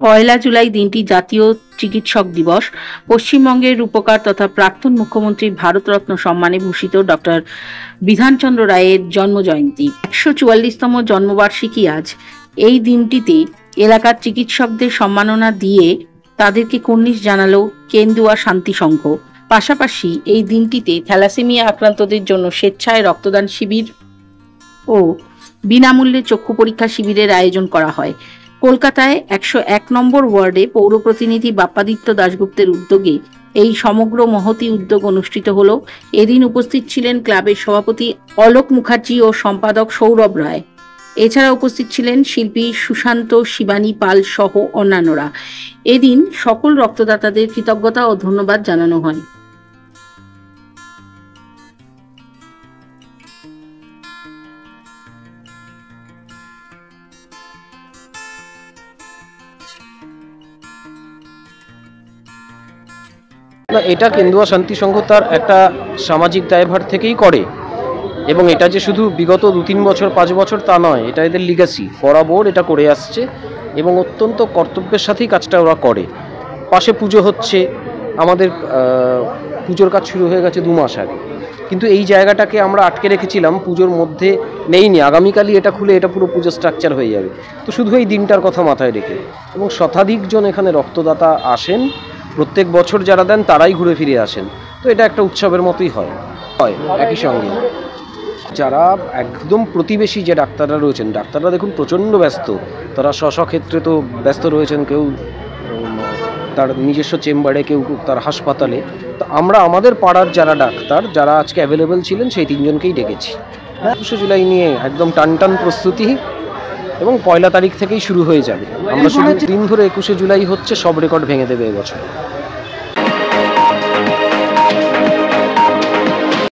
পয়লা জুলাই দিনটি জাতীয় চিকিৎসক দিবস। পশ্চিমবঙ্গের রূপকার তথা প্রাক্তন মুখ্যমন্ত্রী ভারতরত্ন সম্মানে ভূষিত ডক্টর বিধানচন্দ্র রায়ের জন্মজয়ন্তী 144তম জন্মবার্ষিকী আজ। এই দিনটিতে এলাকার চিকিৎসকদের সম্মাননা দিয়ে তাদেরকে কুর্নিশ জানালো কেন্দুয়া শান্তি সংঘ। পাশাপাশি এই দিনটিতে থ্যালাসেমিয়া আক্রান্তদের জন্য স্বেচ্ছায় রক্তদান শিবির ও বিনামূল্যে চক্ষু পরীক্ষা শিবিরের আয়োজন করা হয়। কলকাতায় 101 নম্বর ওয়ার্ডে পৌর প্রতিনিধি বাপ্পাদিত্য দাশগুপ্তের উদ্যোগে এই সমগ্র মহতি উদ্যোগ অনুষ্ঠিত হল। এদিন উপস্থিত ছিলেন ক্লাবের সভাপতি অলোক মুখার্জি ও সম্পাদক সৌরভ রায়। এছাড়া উপস্থিত ছিলেন শিল্পী সুশান্ত শিবানী পাল সহ অন্যান্যরা। এদিন সকল রক্তদাতাদের কৃতজ্ঞতা ও ধন্যবাদ জানানো হয়। এটা কেন্দুয়া শান্তি সংঘ তার একটা সামাজিক দায়ভার থেকেই করে, এবং এটা যে শুধু বিগত 2-3 বছর 5 বছর তা নয়, এটা এদের লিগাসি বরাবর এটা করে আসছে এবং অত্যন্ত কর্তব্যের সাথেই কাজটা ওরা করে। পাশে পুজো হচ্ছে, আমাদের পুজোর কাজ শুরু হয়ে গেছে 2 মাস আগে, কিন্তু এই জায়গাটাকে আমরা আটকে রেখেছিলাম, পুজোর মধ্যে নেইনি। আগামীকালই এটা খুলে এটা পুরো পুজো স্ট্রাকচার হয়ে যাবে। তো শুধু এই দিনটার কথা মাথায় রেখে এবং শতাধিক জন এখানে রক্তদাতা আসেন, প্রত্যেক বছর যারা দেন তারাই ঘুরে ফিরে আসেন। তো এটা একটা উৎসবের মতোই হয়। একই সঙ্গে যারা একদম প্রতিবেশী যে ডাক্তাররা রয়েছেন, ডাক্তাররা দেখুন প্রচণ্ড ব্যস্ত, তারা স্ব ক্ষেত্রে তো ব্যস্ত রয়েছেন, কেউ তার নিজস্ব চেম্বারে, কেউ তার হাসপাতালে। তো আমরা আমাদের পাড়ার যারা ডাক্তার যারা আজকে অ্যাভেলেবেল ছিলেন সেই 3 জনকেই ডেকেছি। 21 জুলাই নিয়ে একদম টানটান প্রস্তুতি এবং 1 তারিখ থেকেই শুরু হয়ে যাবে। আমরা শুধু দিন ধরে 21 জুলাই হচ্ছে, সব রেকর্ড ভেঙে দেবে এবছর।